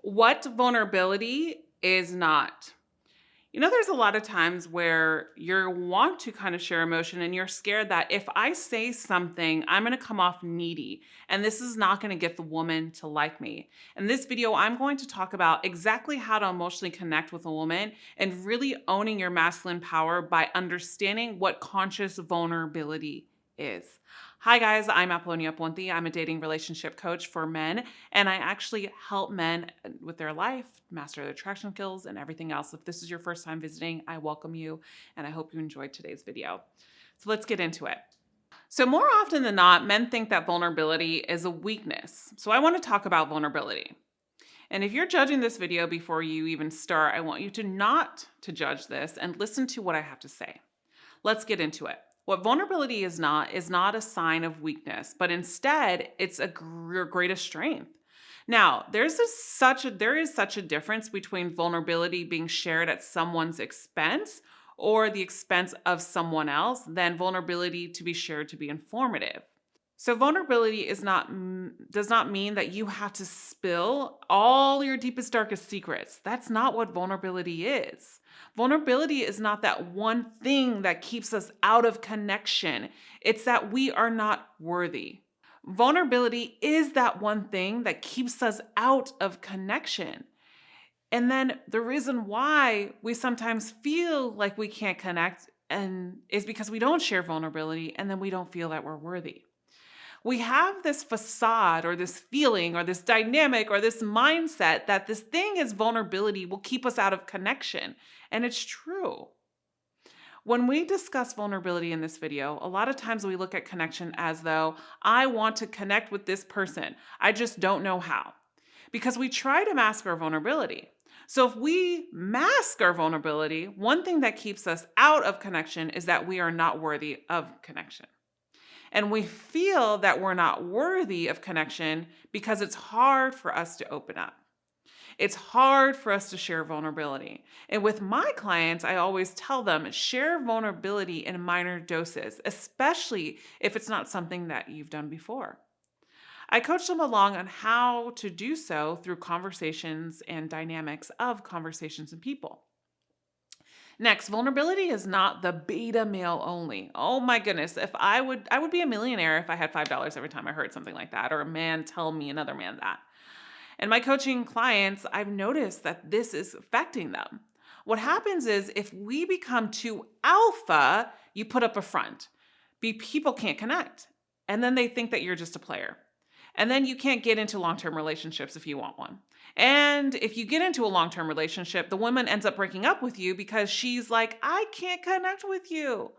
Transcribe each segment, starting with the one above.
What vulnerability is not. There's a lot of times where you want to kind of share emotion and you're scared that if I say something, I'm going to come off needy and this is not going to get the woman to like me. In this video, I'm going to talk about exactly how to emotionally connect with a woman and really owning your masculine power by understanding what conscious vulnerability is. Hi guys, I'm Apollonia Ponti. I'm a dating relationship coach for men, and I actually help men with their life, master their attraction skills, and everything else. If this is your first time visiting, I welcome you, and I hope you enjoyed today's video. So let's get into it. So more often than not, men think that vulnerability is a weakness. So I want to talk about vulnerability. And if you're judging this video before you even start, I want you to not to judge this and listen to what I have to say. Let's get into it. What vulnerability is not a sign of weakness, but instead it's your greatest strength. Now, there is such a difference between vulnerability being shared at someone's expense or the expense of someone else than vulnerability to be shared to be informative. So vulnerability does not mean that you have to spill all your deepest, darkest secrets. That's not what vulnerability is. Vulnerability is not that one thing that keeps us out of connection. It's that we are not worthy. Vulnerability is that one thing that keeps us out of connection. And then the reason why we sometimes feel like we can't connect is because we don't share vulnerability and then we don't feel that we're worthy. We have this facade or this feeling or this dynamic or this mindset that this thing is vulnerability will keep us out of connection. And it's true. When we discuss vulnerability in this video, a lot of times we look at connection as though I want to connect with this person. I just don't know how. Because we try to mask our vulnerability. So if we mask our vulnerability, one thing that keeps us out of connection is that we are not worthy of connection. And we feel that we're not worthy of connection because it's hard for us to open up. It's hard for us to share vulnerability. And with my clients, I always tell them share vulnerability in minor doses, especially if it's not something that you've done before. I coach them along on how to do so through conversations and dynamics of conversations and people. Next, vulnerability is not the beta male only. Oh my goodness, if I would be a millionaire if I had $5 every time I heard something like that, or a man tell me another man that. And my coaching clients, I've noticed that this is affecting them. What happens is if we become too alpha, you put up a front. People can't connect. And then they think that you're just a player. And then you can't get into long-term relationships if you want one. And if you get into a long-term relationship, the woman ends up breaking up with you because she's like, I can't connect with you.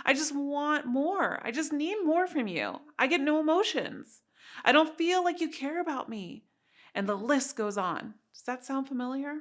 I just want more. I just need more from you. I get no emotions. I don't feel like you care about me. And the list goes on. Does that sound familiar?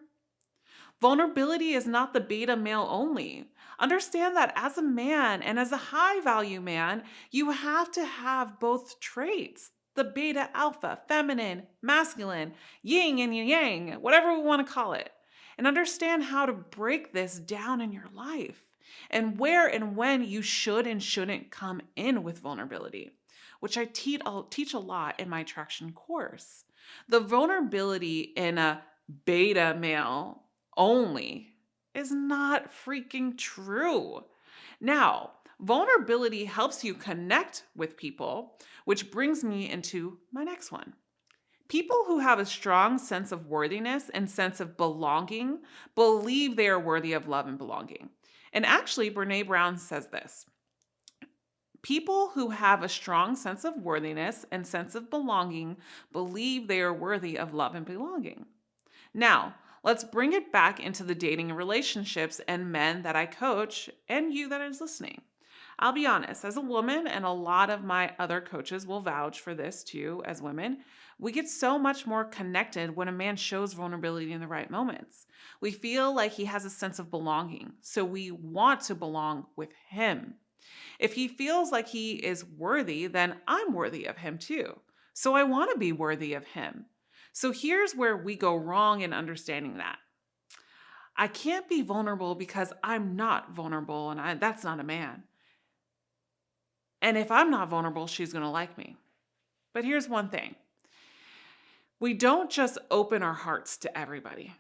Vulnerability is not the beta male only. Understand that as a man and as a high value man, you have to have both traits. The beta, alpha, feminine, masculine, yin and yang, whatever we want to call it. And understand how to break this down in your life and where and when you should and shouldn't come in with vulnerability, which I teach a lot in my attraction course. The vulnerability in a beta male only is not freaking true. Now, vulnerability helps you connect with people, which brings me into my next one. People who have a strong sense of worthiness and sense of belonging believe they are worthy of love and belonging. And actually, Brene Brown says this. People who have a strong sense of worthiness and sense of belonging believe they are worthy of love and belonging. Now, let's bring it back into the dating and relationships and men that I coach and you that is listening. I'll be honest, as a woman, and a lot of my other coaches will vouch for this too, as women, we get so much more connected when a man shows vulnerability in the right moments. We feel like he has a sense of belonging, so we want to belong with him. If he feels like he is worthy, then I'm worthy of him too. So I want to be worthy of him. So here's where we go wrong in understanding that. I can't be vulnerable because I'm not vulnerable, and that's not a man. And if I'm not vulnerable, she's going to like me. But here's one thing. We don't just open our hearts to everybody,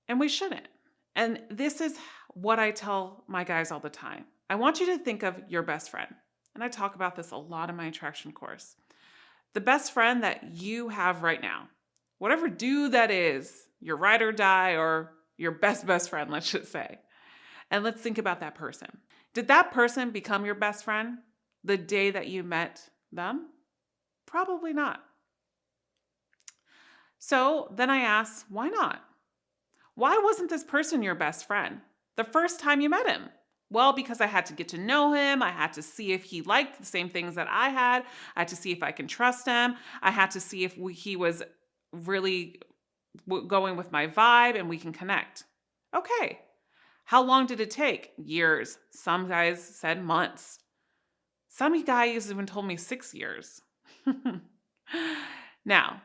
and we shouldn't. And this is what I tell my guys all the time. I want you to think of your best friend. And I talk about this a lot in my attraction course. The best friend that you have right now, whatever dude that is, your ride or die or your best friend, let's just say. And let's think about that person. Did that person become your best friend the day that you met them? Probably not. So then I ask, why not? Why wasn't this person your best friend the first time you met him? Well, because I had to get to know him. I had to see if he liked the same things that I had. I had to see if I can trust him. I had to see if he was really going with my vibe and we can connect. Okay. How long did it take? Years. Some guys said months. Some guys even told me 6 years. Now,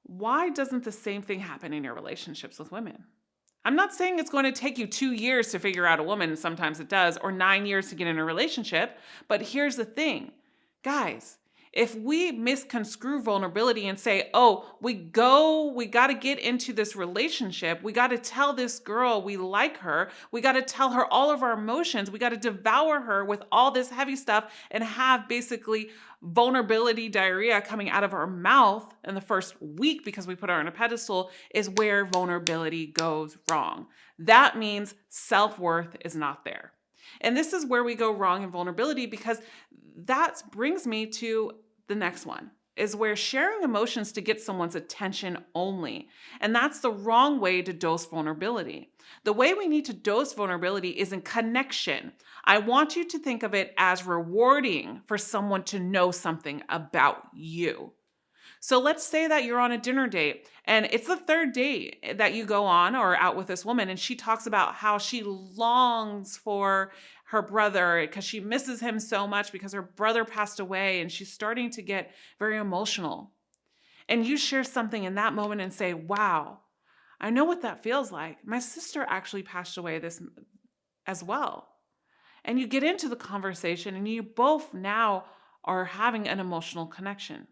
why doesn't the same thing happen in your relationships with women? I'm not saying it's going to take you 2 years to figure out a woman, sometimes it does, or 9 years to get in a relationship. But here's the thing, guys, if we misconstrue vulnerability and say, oh, we got to get into this relationship. We got to tell this girl we like her. We got to tell her all of our emotions. We got to devour her with all this heavy stuff and have basically vulnerability diarrhea coming out of our mouth in the first week because we put her on a pedestal is where vulnerability goes wrong. That means self-worth is not there. And this is where we go wrong in vulnerability, because that brings me to the next one, is where sharing emotions to get someone's attention only. And that's the wrong way to dose vulnerability. The way we need to dose vulnerability is in connection. I want you to think of it as rewarding for someone to know something about you. So let's say that you're on a dinner date and it's the third date that you go on or out with this woman, and she talks about how she longs for her brother because she misses him so much because her brother passed away, and she's starting to get very emotional. And you share something in that moment and say, wow, I know what that feels like. My sister actually passed away this as well. And you get into the conversation and you both now are having an emotional connection.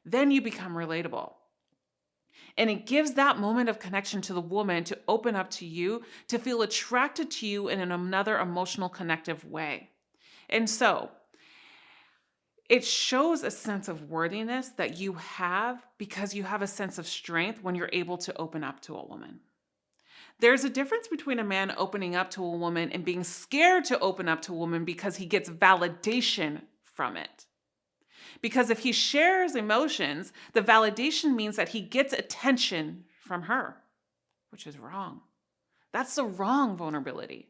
Then you become relatable. And it gives that moment of connection to the woman to open up to you, to feel attracted to you in another emotional connective way. And so it shows a sense of worthiness that you have because you have a sense of strength when you're able to open up to a woman. There's a difference between a man opening up to a woman and being scared to open up to a woman because he gets validation from it. Because if he shares emotions, the validation means that he gets attention from her, which is wrong. That's the wrong vulnerability.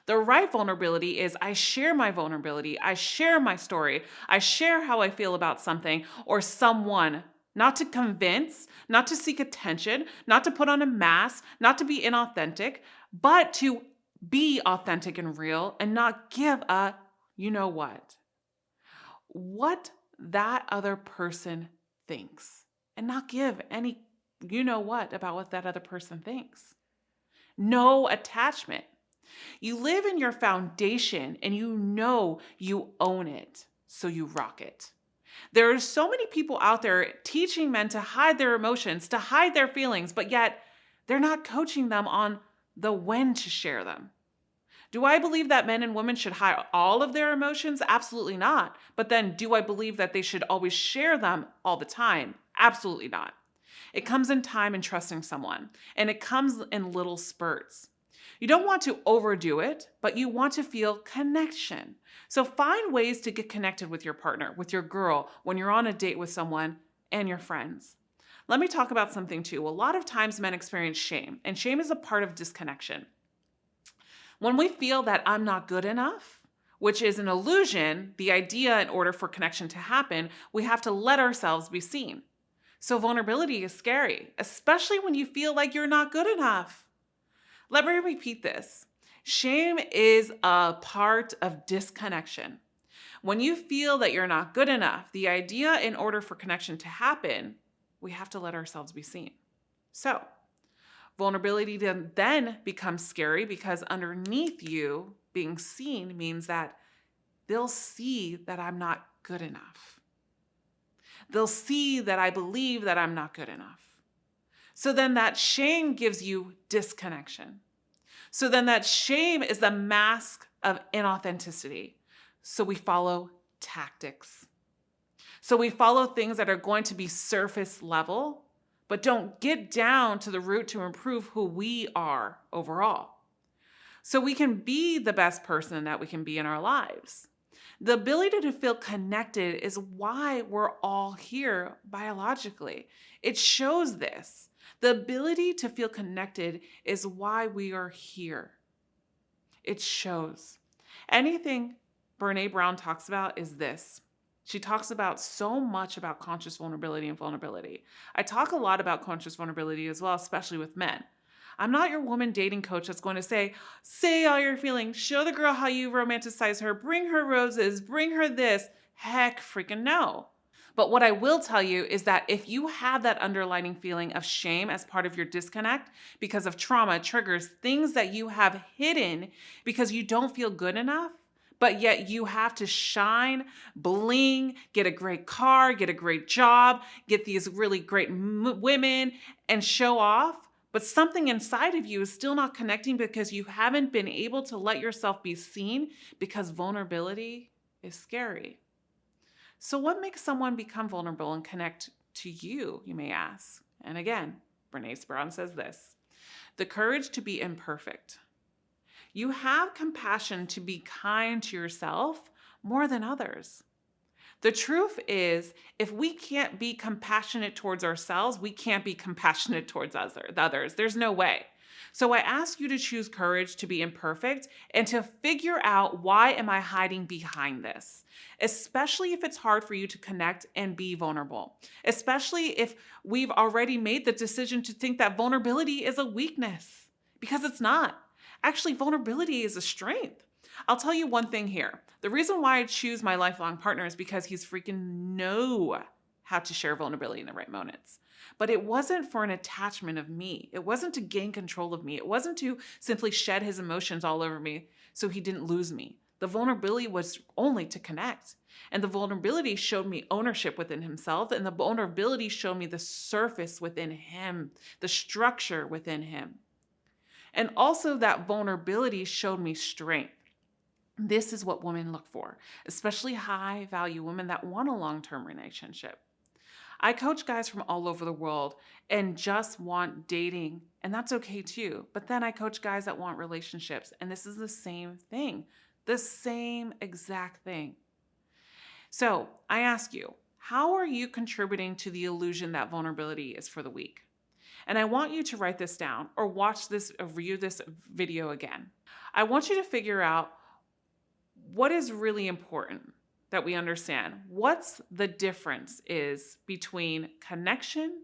The right vulnerability is I share my vulnerability, I share my story, I share how I feel about something or someone, not to convince, not to seek attention, not to put on a mask, not to be inauthentic, but to be authentic and real and not give a you know what that other person thinks, and not give any you know what about what that other person thinks. No attachment. You live in your foundation and you know you own it, so you rock it. There are so many people out there teaching men to hide their emotions, to hide their feelings, but yet they're not coaching them on the when to share them. Do I believe that men and women should hide all of their emotions? Absolutely not. But then do I believe that they should always share them all the time? Absolutely not. It comes in time and trusting someone, and it comes in little spurts. You don't want to overdo it, but you want to feel connection. So find ways to get connected with your partner, with your girl, when you're on a date with someone and your friends. Let me talk about something too. A lot of times men experience shame, and shame is a part of disconnection. When we feel that I'm not good enough, which is an illusion, the idea in order for connection to happen, we have to let ourselves be seen. So vulnerability is scary, especially when you feel like you're not good enough. Let me repeat this. Shame is a part of disconnection. When you feel that you're not good enough, the idea in order for connection to happen, we have to let ourselves be seen. So vulnerability then becomes scary because underneath you being seen means that they'll see that I'm not good enough. They'll see that I believe that I'm not good enough. So then that shame gives you disconnection. So then that shame is the mask of inauthenticity. So we follow tactics. So we follow things that are going to be surface level, but don't get down to the root to improve who we are overall. So we can be the best person that we can be in our lives. The ability to feel connected is why we're all here biologically. It shows this. The ability to feel connected is why we are here. It shows. Anything Brené Brown talks about is this. She talks about so much about conscious vulnerability and vulnerability. I talk a lot about conscious vulnerability as well, especially with men. I'm not your woman dating coach that's going to say all your feelings, show the girl how you romanticize her, bring her roses, bring her this. Heck freaking no. But what I will tell you is that if you have that underlying feeling of shame as part of your disconnect because of trauma, triggers, things that you have hidden because you don't feel good enough, but yet you have to shine, bling, get a great car, get a great job, get these really great women and show off, but something inside of you is still not connecting because you haven't been able to let yourself be seen because vulnerability is scary. So what makes someone become vulnerable and connect to you, you may ask? And again, Brené Brown says this: the courage to be imperfect. You have compassion to be kind to yourself more than others. The truth is, if we can't be compassionate towards ourselves, we can't be compassionate towards others. There's no way. So I ask you to choose courage to be imperfect and to figure out, why am I hiding behind this? Especially if it's hard for you to connect and be vulnerable. Especially if we've already made the decision to think that vulnerability is a weakness, because it's not. Actually, vulnerability is a strength. I'll tell you one thing here. The reason why I choose my lifelong partner is because he's freaking know how to share vulnerability in the right moments. But it wasn't for an attachment of me. It wasn't to gain control of me. It wasn't to simply shed his emotions all over me so he didn't lose me. The vulnerability was only to connect. And the vulnerability showed me ownership within himself. And the vulnerability showed me the surface within him, the structure within him. And also that vulnerability showed me strength. This is what women look for, especially high value women that want a long-term relationship. I coach guys from all over the world and just want dating, and that's okay too. But then I coach guys that want relationships, and this is the same thing, the same exact thing. So I ask you, how are you contributing to the illusion that vulnerability is for the weak? And I want you to write this down or watch this or view this video again. I want you to figure out what is really important that we understand. What's the difference is between connection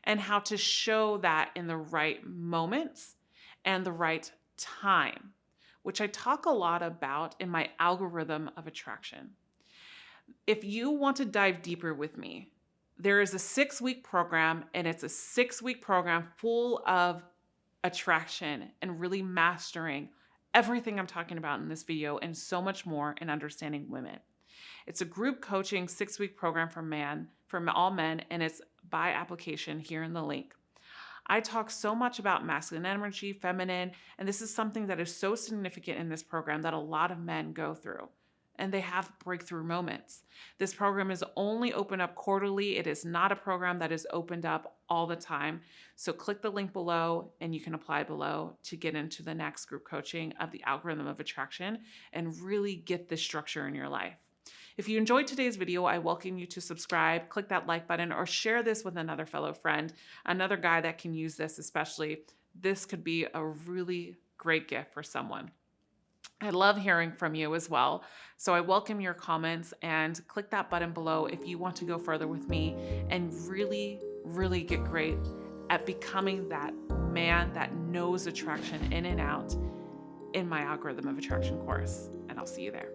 and how to show that in the right moments and the right time, which I talk a lot about in my algorithm of attraction. If you want to dive deeper with me, there is a 6-week program, and it's a 6-week program full of attraction and really mastering everything I'm talking about in this video and so much more in understanding women. It's a group coaching 6-week program for all men, and it's by application here in the link. I talk so much about masculine energy, feminine, and this is something that is so significant in this program that a lot of men go through, and they have breakthrough moments. This program is only open up quarterly. It is not a program that is opened up all the time. So click the link below and you can apply below to get into the next group coaching of the algorithm of attraction and really get this structure in your life. If you enjoyed today's video, I welcome you to subscribe, click that like button, or share this with another fellow friend, another guy that can use this especially. This could be a really great gift for someone. I love hearing from you as well. So I welcome your comments, and click that button below if you want to go further with me and really, really get great at becoming that man that knows attraction in and out in my algorithm of attraction course. And I'll see you there.